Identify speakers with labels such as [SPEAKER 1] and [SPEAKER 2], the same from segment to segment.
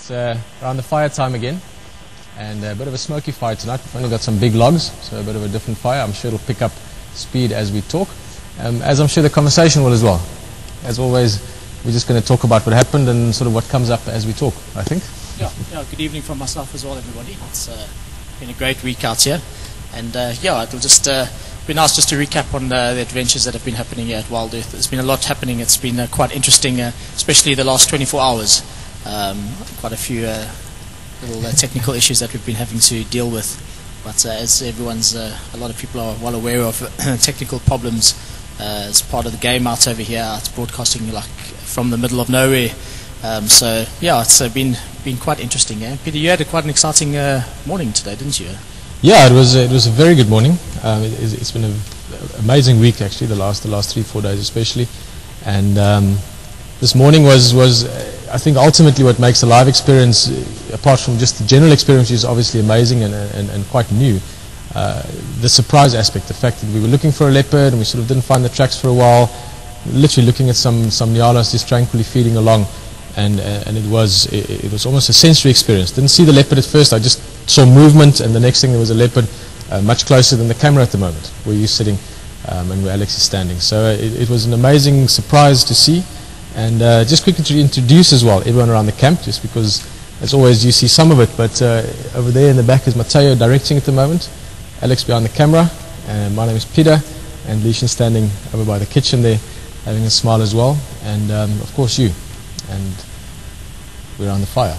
[SPEAKER 1] It's around the fire time again, and a bit of a smoky fire tonight. We've only got some big logs, so a bit of a different fire. I'm sure it'll pick up speed as we talk, as I'm sure the conversation will as well. As always, we're just going to talk about what happened and sort of what comes up as we talk, I think.
[SPEAKER 2] Yeah, good evening from myself as well, everybody. It's been a great week out here, and it'll just be nice just to recap on the adventures that have been happening here at WildEarth. There's been a lot happening. It's been quite interesting, especially the last 24 hours. Quite a few little technical issues that we've been having to deal with. But as everyone's, a lot of people are well aware of technical problems as part of the game out over here. It's broadcasting like from the middle of nowhere. So yeah, it's been quite interesting. Peter, you had quite an exciting morning today, didn't you?
[SPEAKER 1] Yeah, it was a very good morning. It's been an amazing week actually, the last 3-4 days especially, and this morning was I think ultimately what makes a live experience, apart from just the general experience, which is obviously amazing and quite new. The surprise aspect, the fact that we were looking for a leopard and we sort of didn't find the tracks for a while, literally looking at some nyalas just tranquilly feeding along, and it was almost a sensory experience. Didn't see the leopard at first, I just saw movement, and the next thing there was a leopard much closer than the camera at the moment, where you're sitting and where Alex is standing. So it was an amazing surprise to see. And just quickly to introduce as well everyone around the camp, just because as always you see some of it, but over there in the back is Mateo directing at the moment, Alex behind the camera, and my name is Peter, and Leishan standing over by the kitchen there having a smile as well, and of course you, and we're on the fire.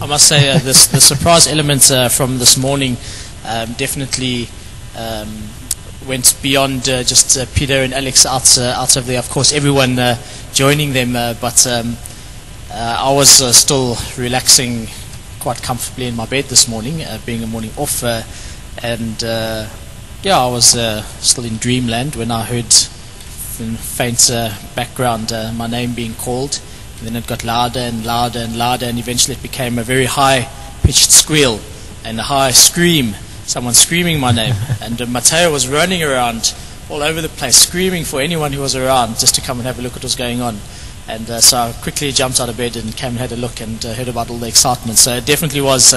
[SPEAKER 2] I must say the surprise element from this morning definitely went beyond just Peter and Alex out of there. Of course, everyone joining them, but I was still relaxing quite comfortably in my bed this morning, being a morning off, and yeah, I was still in dreamland when I heard in faint background my name being called. And then it got louder and louder and louder, and eventually it became a very high-pitched squeal and a high scream. Someone screaming my name, and Mateo was running around all over the place, screaming for anyone who was around just to come and have a look at what was going on. And so I quickly jumped out of bed and came and had a look and heard about all the excitement. So it definitely was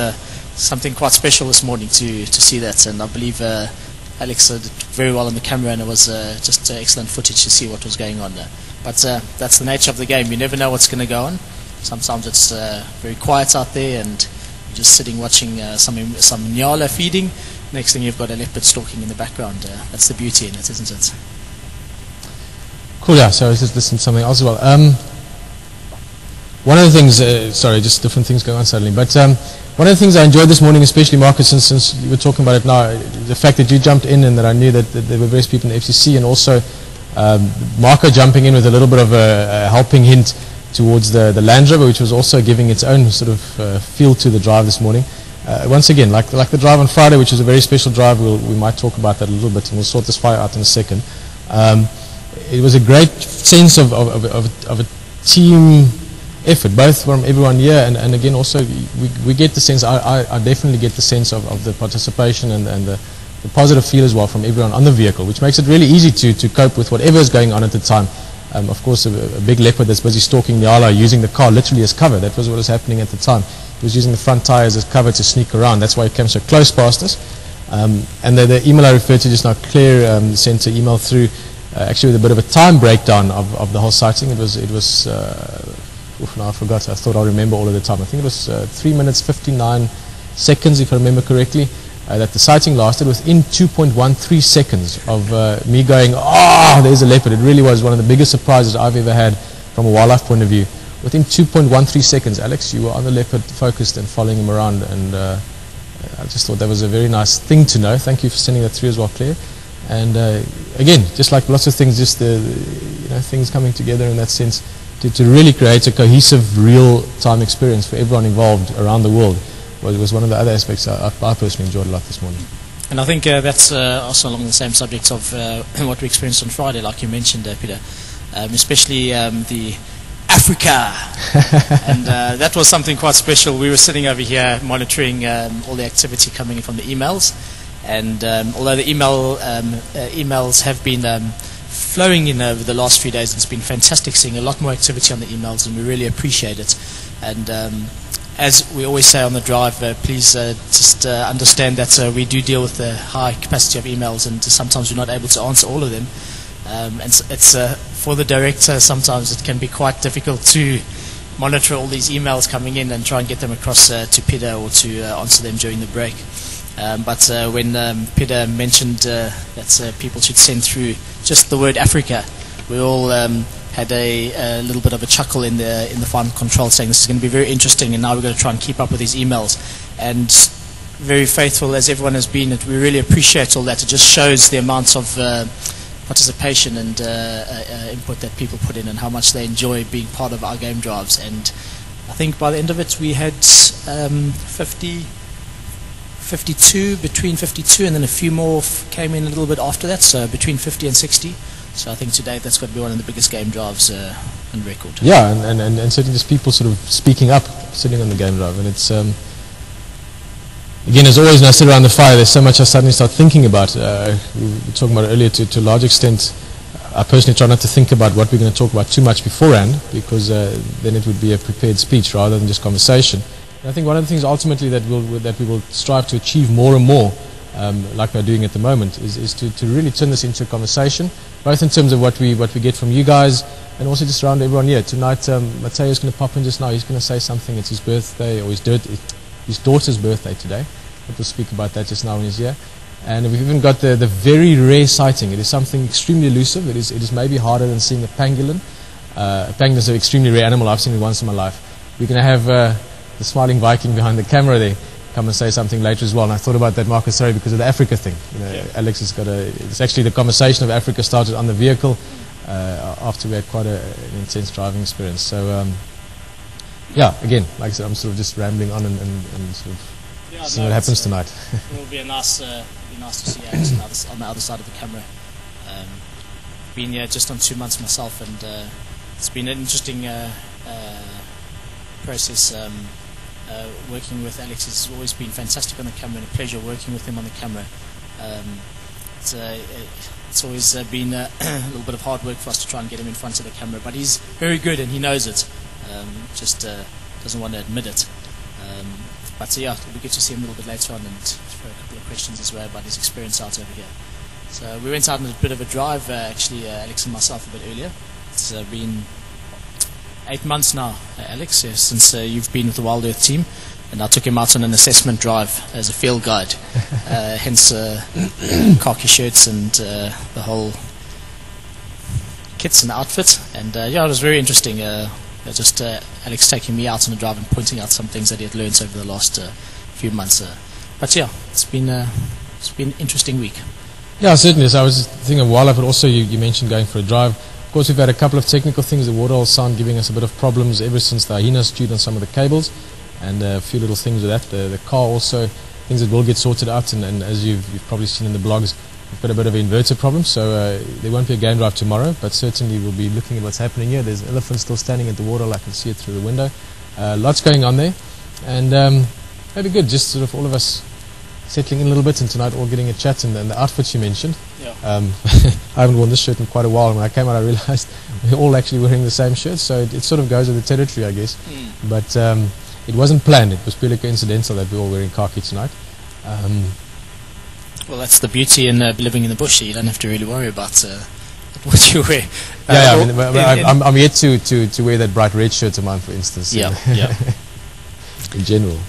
[SPEAKER 2] something quite special this morning to see that, and I believe Alex did very well on the camera, and it was just excellent footage to see what was going on there. But that's the nature of the game. You never know what's going to go on. Sometimes it's very quiet out there, and you're just sitting watching some nyala feeding. Next thing you've got a leopard stalking in the background. That's the beauty in it, isn't it?
[SPEAKER 1] Cool, yeah, so I was just listening to something else as well. One of the things, sorry, just different things going on suddenly, but one of the things I enjoyed this morning, especially Marcus, since you were talking about it now, the fact that you jumped in and that I knew that there were various people in the FCC, and also Marco jumping in with a little bit of a helping hint towards the Land Rover, which was also giving its own sort of feel to the drive this morning. Once again, like the drive on Friday, which is a very special drive, we might talk about that a little bit, and we'll sort this fire out in a second. It was a great sense of a team effort, both from everyone here, and again also we get the sense, I definitely get the sense of the participation and the positive feel as well from everyone on the vehicle, which makes it really easy to cope with whatever is going on at the time. Of course, a big leopard that's busy stalking Nyala, using the car literally as cover. That was what was happening at the time. He was using the front tires as cover to sneak around. That's why he came so close past us. And the email I referred to just now, Claire sent an email through, actually with a bit of a time breakdown of the whole sighting. It was now I forgot. I thought I'll remember all of the time. I think it was 3 minutes 59 seconds, if I remember correctly. That the sighting lasted within 2.13 seconds of me going, oh, there's a leopard. It really was one of the biggest surprises I've ever had from a wildlife point of view. Within 2.13 seconds, Alex, you were on the leopard focused and following him around, and I just thought that was a very nice thing to know. Thank you for sending that through as well, Claire. And again, just like lots of things, just things coming together in that sense to really create a cohesive, real-time experience for everyone involved around the world. Was one of the other aspects I personally enjoyed a lot this morning.
[SPEAKER 2] And I think that's also along the same subject of what we experienced on Friday, like you mentioned, Peter, especially the Africa. And that was something quite special. We were sitting over here monitoring all the activity coming in from the emails, and although the emails have been flowing in over the last few days, it's been fantastic seeing a lot more activity on the emails, and we really appreciate it. And as we always say on the drive, please just understand that we do deal with a high capacity of emails, and sometimes we're not able to answer all of them. And it's for the director, sometimes it can be quite difficult to monitor all these emails coming in and try and get them across to Peter or to answer them during the break. But when Peter mentioned that people should send through just the word Africa, we all had a little bit of a chuckle in the final control, saying this is going to be very interesting, and now we're going to try and keep up with these emails. And very faithful as everyone has been, we really appreciate all that. It just shows the amount of participation and input that people put in, and how much they enjoy being part of our game drives. And I think by the end of it we had 52, between 52, and then a few more came in a little bit after that, so between 50 and 60. So I think today that's got to be one of the biggest game drives on record.
[SPEAKER 1] Yeah, and certainly just people sort of speaking up, sitting on the game drive. And it's, again, as always, when I sit around the fire, there's so much I suddenly start thinking about. We were talking about it earlier, to a large extent. I personally try not to think about what we're going to talk about too much beforehand, because then it would be a prepared speech rather than just conversation. And I think one of the things ultimately that we will strive to achieve more and more, like we're doing at the moment, is to really turn this into a conversation, both in terms of what we get from you guys, and also just around everyone here. Tonight, Mateo's going to pop in just now. He's going to say something. It's his birthday, or his daughter's birthday today. We'll speak about that just now when he's here. And we've even got the very rare sighting. It is something extremely elusive. It is maybe harder than seeing a pangolin. A pangolin is an extremely rare animal. I've seen it once in my life. We're going to have the smiling Viking behind the camera there come and say something later as well. And I thought about that, Marcus, sorry, because of the Africa thing. You know, yeah. Alex has got it's actually the conversation of Africa started on the vehicle after we had quite an intense driving experience. So, yeah, again, like I said, I'm sort of just rambling on and sort of seeing what happens tonight.
[SPEAKER 2] It will be nice to see Alex on the other side of the camera. Been here just on 2 months myself, and it's been an interesting process. Working with Alex has always been fantastic on the camera, and a pleasure working with him on the camera. It's always been a little bit of hard work for us to try and get him in front of the camera, but he's very good and he knows it. Just doesn't want to admit it. But yeah, it'll be good to see him a little bit later on and throw a couple of questions as well about his experience out over here. So we went out on a bit of a drive, actually, Alex and myself, a bit earlier. It's been 8 months now, Alex, since you've been with the WildEarth team, and I took him out on an assessment drive as a field guide, hence khaki shirts and the whole kits and outfit. And yeah, it was very interesting. Just Alex taking me out on a drive and pointing out some things that he had learned over the last few months. But yeah, it's been an interesting week.
[SPEAKER 1] Yeah, certainly. So I was thinking of wildlife, but also you mentioned going for a drive. Of course, we've had a couple of technical things. The waterhole sound giving us a bit of problems ever since the hyena stewed on some of the cables, and a few little things with that. The car also, things that will get sorted out, and as you've probably seen in the blogs, we've got a bit of an inverter problem, so there won't be a game drive tomorrow, but certainly we'll be looking at what's happening here. There's an elephant still standing at the waterhole. I can see it through the window. Lots going on there, and that'd be good, just sort of all of us settling in a little bit, and tonight all getting a chat. And the outfits you mentioned, yeah. I haven't worn this shirt in quite a while, and when I came out I realized we're all actually wearing the same shirt, so it sort of goes with the territory, I guess. But it wasn't planned. It was purely coincidental that we're all wearing khaki tonight.
[SPEAKER 2] Well, that's the beauty in living in the bush. You don't have to really worry about what you wear.
[SPEAKER 1] I'm yet to wear that bright red shirt of mine, for instance.
[SPEAKER 2] Yeah.
[SPEAKER 1] In general.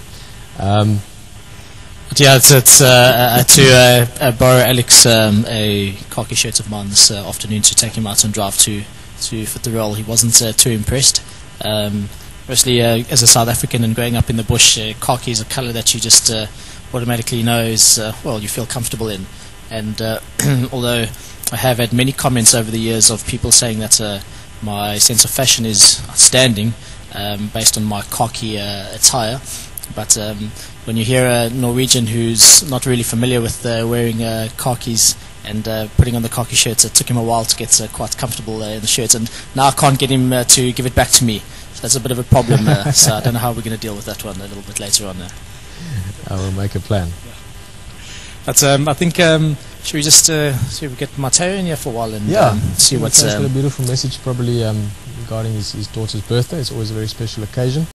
[SPEAKER 2] But yeah, it's to borrow Alex a khaki shirt of mine this afternoon to take him out and drive to fit the role. He wasn't too impressed. Mostly as a South African and growing up in the bush, khaki is a colour that you just automatically know is, well, you feel comfortable in. And although I have had many comments over the years of people saying that my sense of fashion is outstanding based on my khaki attire, but when you hear a Norwegian who's not really familiar with wearing khakis and putting on the khaki shirts, it took him a while to get quite comfortable in the shirts, and now I can't get him to give it back to me. So that's a bit of a problem, so I don't know how we're going to deal with that one a little bit later on.
[SPEAKER 1] I will make a plan.
[SPEAKER 2] Yeah. But I think, should we just see if we get Mateo in here for a while and see what's...
[SPEAKER 1] He's got a beautiful message probably regarding his daughter's birthday. It's always a very special occasion.